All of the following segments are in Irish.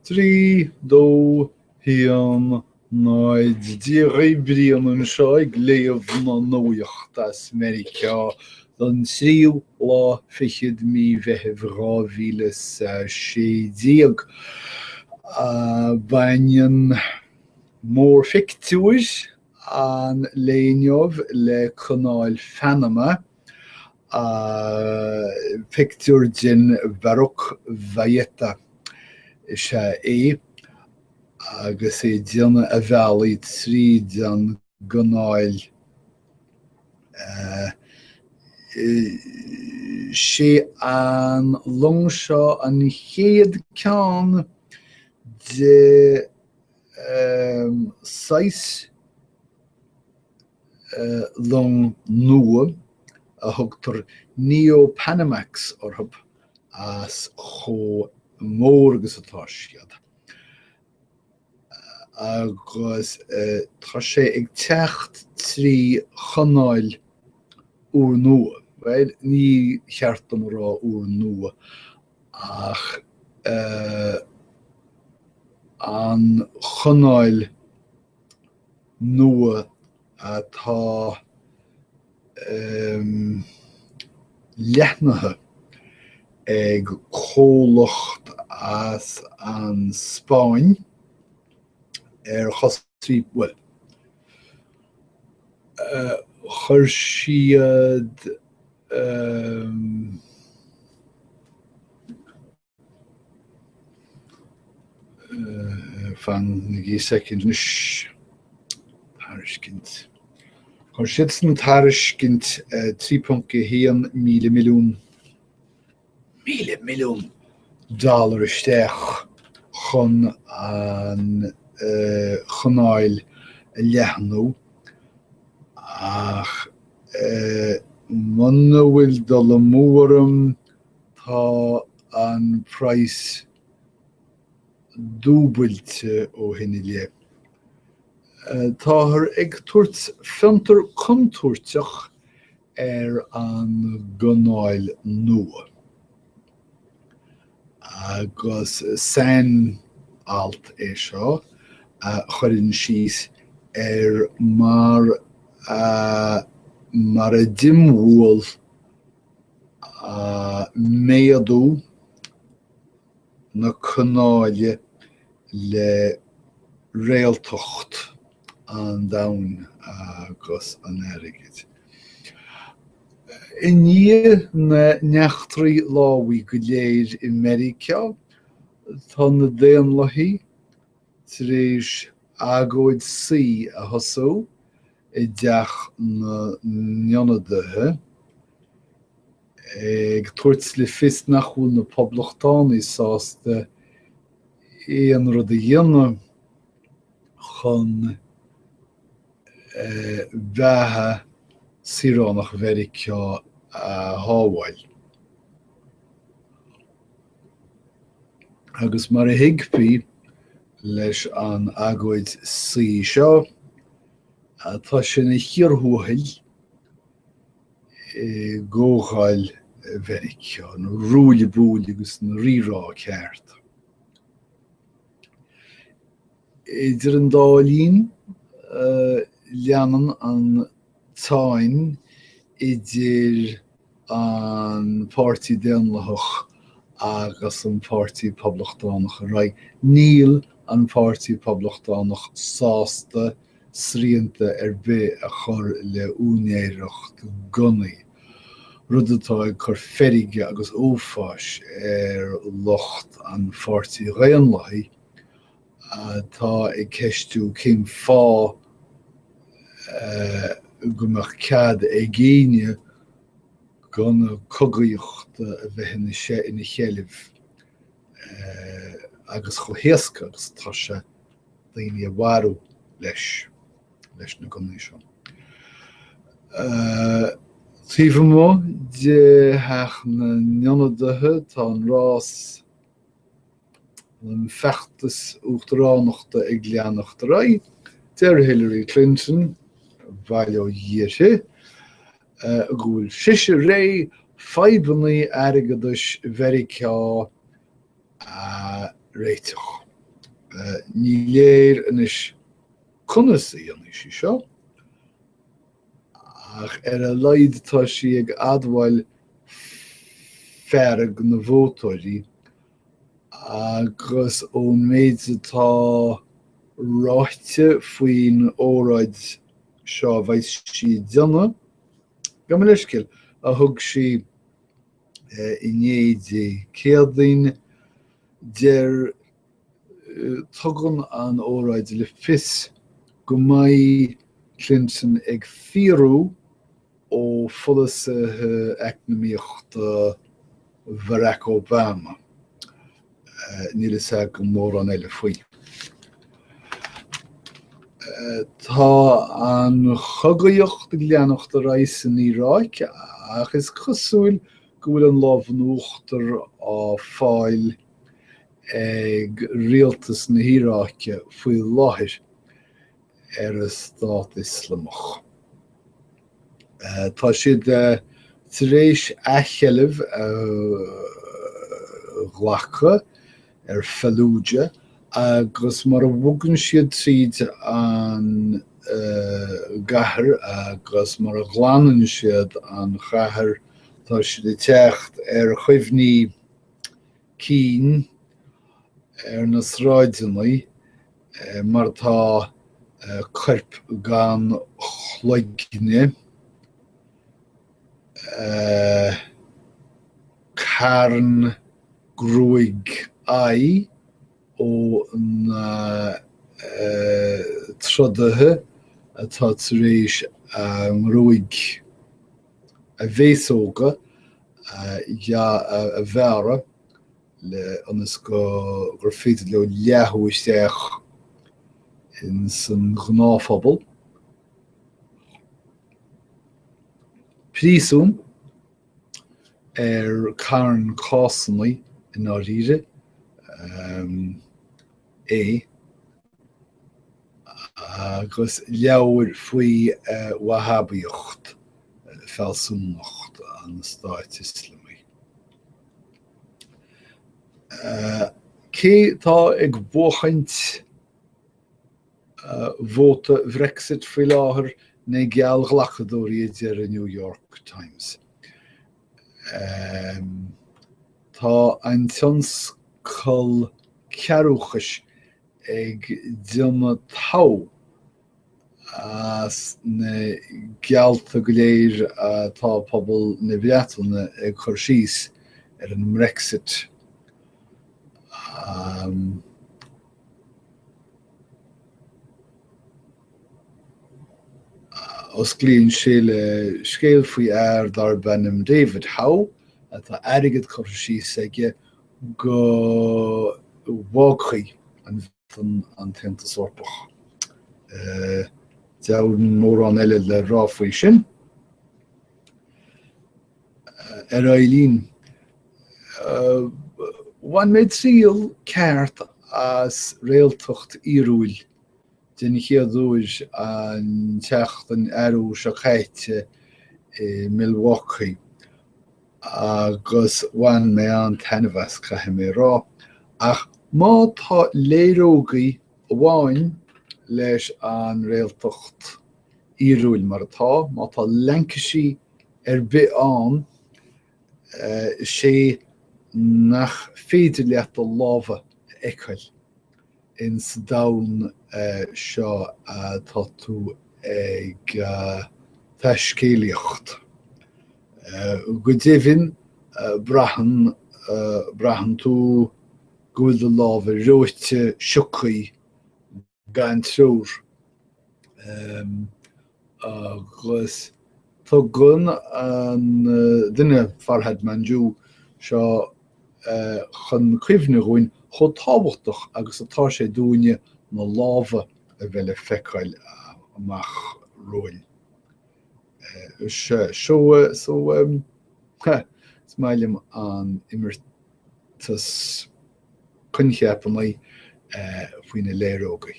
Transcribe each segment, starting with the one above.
Trí dó híam náid díochaí bríon an seo ag léamh na nóíochtas Meiriceá don tríú lá fichiid mí bheitheh rámhílas sédíag. Baineann mór fictiúir an léineamh le Canáil Phanama pictiúr din Baroque Valletta é agus é déanna a bhealaí trí den Canáil sé an long seo an chéad ceann de 6 long nua a thugtar Neo-Panamax orthab as cho mór agus atá siad. Agus tá sé ag teacht trí Canáil úr nua. Well, ní cheartam rá úr nua ach an Canáil nua atá leathnathe ag chomhlacht as an Spáin chosrí well. Chuir siad fan nigi second Tariscint. Chuir siad san Tariscint 3.1 milliún dollar isteach chun an Canáil leathnú ach manna bhfuil dul móram tá an price dúbailte ó hinne lé. Tá ag tuairt fiontar contúirteach an Canáil nua. Agus san alt é seo chuireann síos mar a dimhúil méadú na Canáile le réaltocht an domhan agus an Airgead. I ní na neachtraí lámhaí go léir i Meiriceá tá na déanlaithe tar éis Agóid sí a thosú I dteach na nionadaithe ag tuairt le fios nach bhfuil na poblachtánaí sásta éon rud a dhéanamh chun bheathe Saoránacht Mheiriceá a hábháil. Agus mar a hiagfaí leis an Agóid sí seo, tá sin a thiarthúthail gComhdháil Mheiriceá, na rúile búil agus na rirá ceart. Idir an dálín leanann an táin idir an pártaí déanlathach agus an pártaí poblachtánacha raibh níl an pártaí poblachtánacha sásta sríanta bith a chur le únéireacht gunnaí. Rud atá ag chur ferige agus ófáis locht an pártaí réanlaithe tá ag ceistú cén fá go mbeadh cead ag géine gan cogaíocht a bheith ina chéileh agus cho héasca agus tá sé daoine a bharú leis na gunnaí seo. Tíomh mó de theach na nionadaithe tá an rás an feachtas uachtaránachta ag leannacht raibh deir Hillary Clinton bhaile ó dhiairthe a gúil siise ré feibannaí Airgeadais Mheiriceá réiteach. ní léir inis conasaí an is seo, ach a laid tá sí ag admhail fearg na bhótóirí agus ón méid atá ráite faoin óráid seo bhaid sí deanna go mo leisciil a thug sí I néad céadaoin deir tugann an óráid le fios go mbeidh Clinton ag fíorú ó folasathe eacnamaíochta Barack Obama. Níl is go mór an eile faoi. Tá an chogaíocht ag leannacht a reis in Iráic ach is cosúil go bhfuil an lábhnúachtar á fáil ag rialtas na Híráice faoi láthir a Stát Islamach. Tá siad tar éis echeileh ghlacha Falluja agus mar a bhugann siad tríd an gcathair agus mar a ghlanann siad an chathair tá siad i teacht chuimhní cín na sráideannaí mar tá corp gan chloigne carn grúig ai ó na trodathe atá tar éis an grúig a bhéasóga a bheara le anas gur féidir le leathú isteach in san gnáphobal. Príosún carn cásannaí in áiríre agus leabhar faoi wahhabíocht felsúnacht an Stáit Islamach. Cé tá ag bóchaint vóta Brexit faoi láthair na geall ghlachadóirí dear a New York Times. Tá an tionscal cearúchas ag dionna tá as na gealta go léir tá pobl na Bhreatain ag chur síos an Brexit. Os glíonn sé le scéal faoi air dar bennim David Howe atá Airgead chur síos aige go bhágaí an Teantas Orpach. Deann mór an eile le rá faoi sin. Éilín, bhain méid tríal ceart as réaltacht íorúil den chéadúir an teachtain airú se chaite I Milwaukee agus bhain mé an tanmhas chaithe mé rá ach má tá léirógaí bháin leis an réaltacht íorúil mar atá má tá lencasí bith an sé nach féidir leat do lábha eiceil in sa domhan seo tá tú ag taiscéalaíocht. Go déimhin braithin tú go bhfuil do lábha roite siocaí gan trúr agus tá gunn an duine farhad manjú seo chun cuimhne roin chun tábhachtach agus atá sé dúine na lábha a bheile feiceáil amach roin. Smaillim an imirtas cuncheapannaí faoine léirógaí.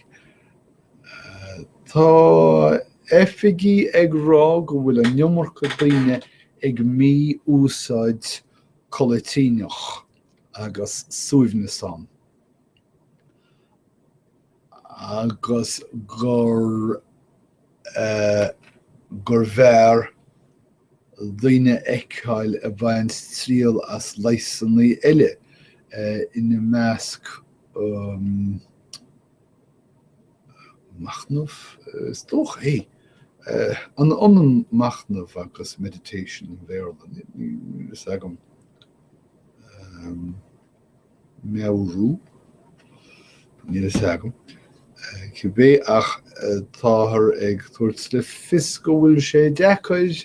Tá effigií ag rá go bhfuil an nionmarcha daoine ag mí úsáid collatíneach agus suaimhneas an. agus gur bhear dhaoine eicáil a bhaint tríal as leisannaí eile ina measc machnamh is dóch é an machnamh agus meditation in bhéarlan is agam meabhrú ní is agam cibé ach táthar ag tuairt le fios go bhfuil sé deacaid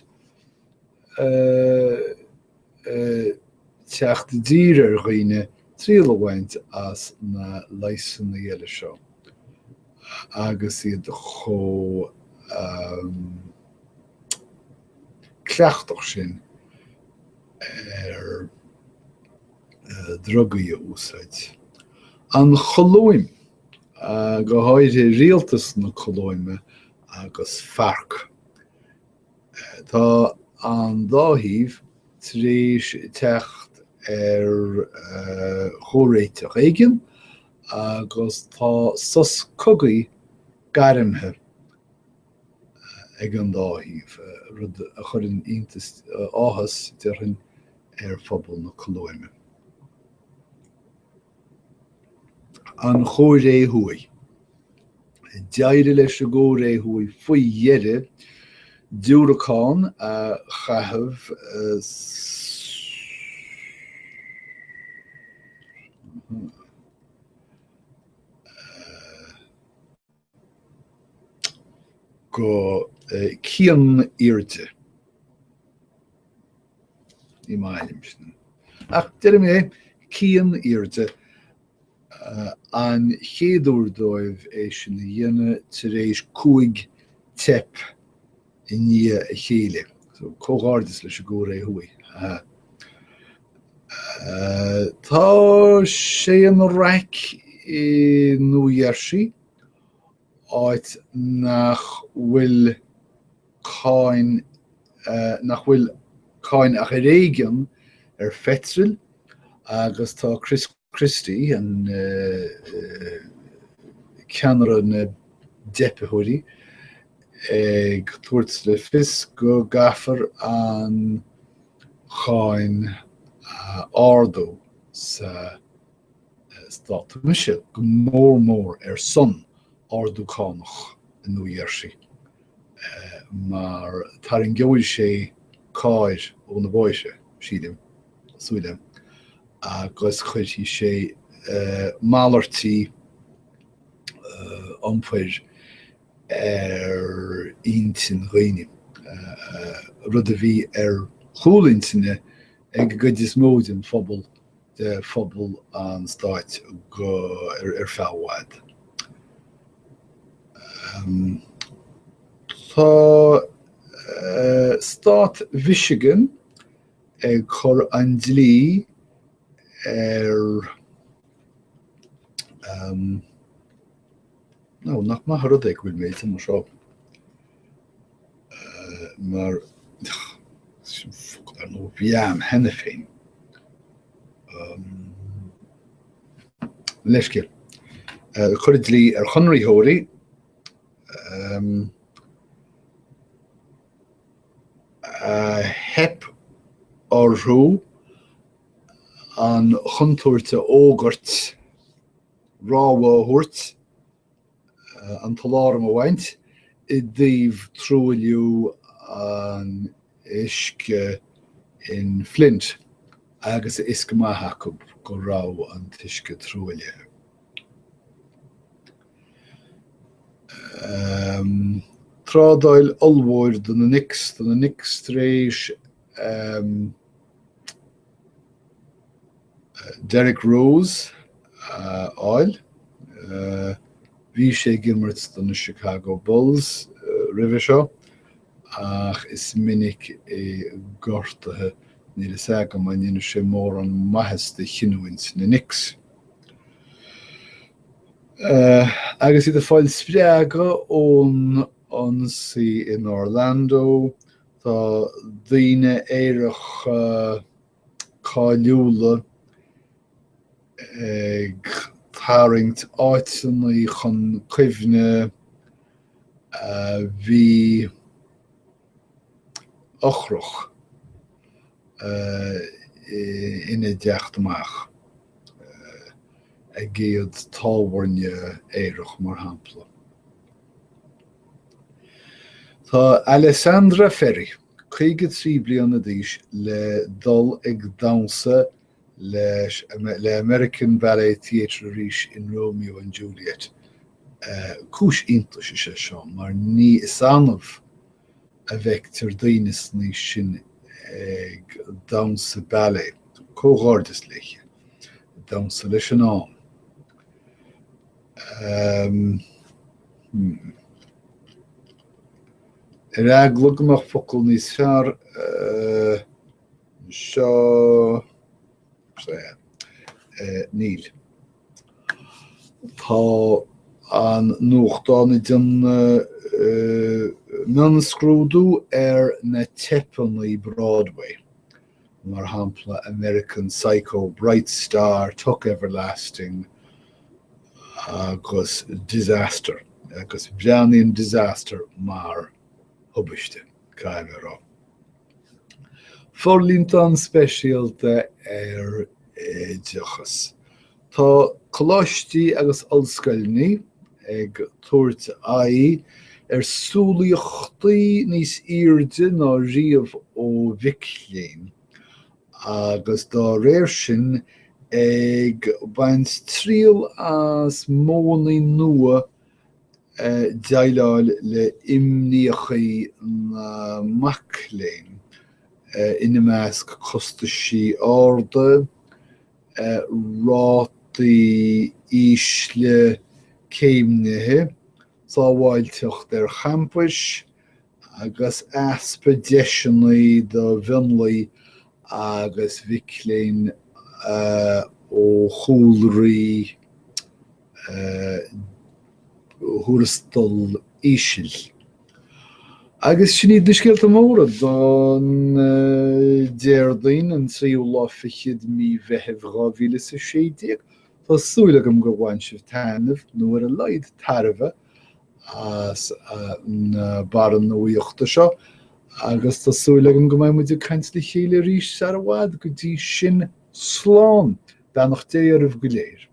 teacht dír ar dhaoine tríal a bhaint as na leisannaí eile seo agus iad cho cleachtach sin ar drogaí a úsáid. An cholóim go háid é rialtas na cholóime agus farc. Tá an dáthíomh tríos teacht ar chóréiteach éigean agus tá sus cogaí garimthe ag an dáthíomh rud a chuireann iontas áthas dearthann ar phobal na cholóime. An chóir é thuaidh. Deire leis a ggóir é thuaidh faoi dheire dúracán a chaithimh go cían iirte. Ní mailim sin. Ach, deir mé cían iirte an chéadúr dóibh é sin na dhéine tar éis 5 tep i ní a chéile. So cóghardis leis a ggóir é thuaidh. Tá sé an raic i Nua-Iarsaí áit nach bhfuil cáin ach ar éigean ar fetril agus tá Christy an ceanara na deipithirí ag tuairt le fios go gafar an cháin ardó sa Stáit Mise go mór ar son ardúchánach in Nua-Iarsaí. Mar tar an gceoil sé cáir ó na báise siadam súile agus chuirtí sé málartaí iompair ar iontain dhaoine rud a bhí ar chúlaintaine ag go is mód an phobal de phobal an Stáit go ar feabháid. Tá Stát Michigan ag chur an dlí ar nach maith rud ag bhfuil méid mar seo mar ar nó bheam henne féin leisce chur dlí ar chonraíthóirí hep orthú an chuntuirte ógurt rámhóirt an taláram a bhaint I dtaobh trúiliú an isce in Flint agus isce maithe go rá an tuisce trúile. Trádáil olmhóir do na nix tréis Derek Rose áil. Bhí sé gimmert do na Chicago Bulls ribhe seo ach is minic é gortathe ní is agam an dhéanamh sé mór an maithas de chinúint na nix. Agus iad a fáil spreaga ón ansaí in Orlando tá daoine éireach cáiliúla ag Haringt áitsan í chun cuimhne bhí ochrach ina deacht amach Agóid tábhairne éireach mar hampla. Tá Alessandra Ferry, 53 bliana d'aois le dul ag damhsa le American Ballet Theatre arís in Romeo and Juliet. Cúis iontas is seo, mar ní is anmh a bheith tar daoine ní sin ag damhsa ballet, cóghordas leiche, damhsa leis an am. Aglog amach focail níos fearr seo Níl. Tá an nuachtána mionscrúdú na tepannaí Broadway, mar hampla American Psycho, Bright Star, Tuck Everlasting, agus Disaster, agus bheanaíonn Disaster mar hubaiste, caiimh Forlínta Scéalta deachas. Tá coláistí agus ollscoilní ag tuairt aghaidh súlaíochtaí níos airde ná riamh ó Mhic agus dá réir sin ag baint tríal as mónaí nua dealáil le imníochaí na Macléin ina measc costaisí árda, rátaí ísle céimnithe, sábháilteocht ar champais, agus expeditionaí do bhionlaí agus Mhic ó chúlraí thuarastal ísil. Agus sin iad na Scéalta móra don déardaoin an tríú láifichiid mí bheitheh 2016. Tásúla agam go bhain sibh tainmh nuair a laid tarbha as na baran nuíochta seo, agus tásúla agam go mbeidh muidir caint le chéile arís ar a bhfad go dtí sin sláán beannach déarbh go léir.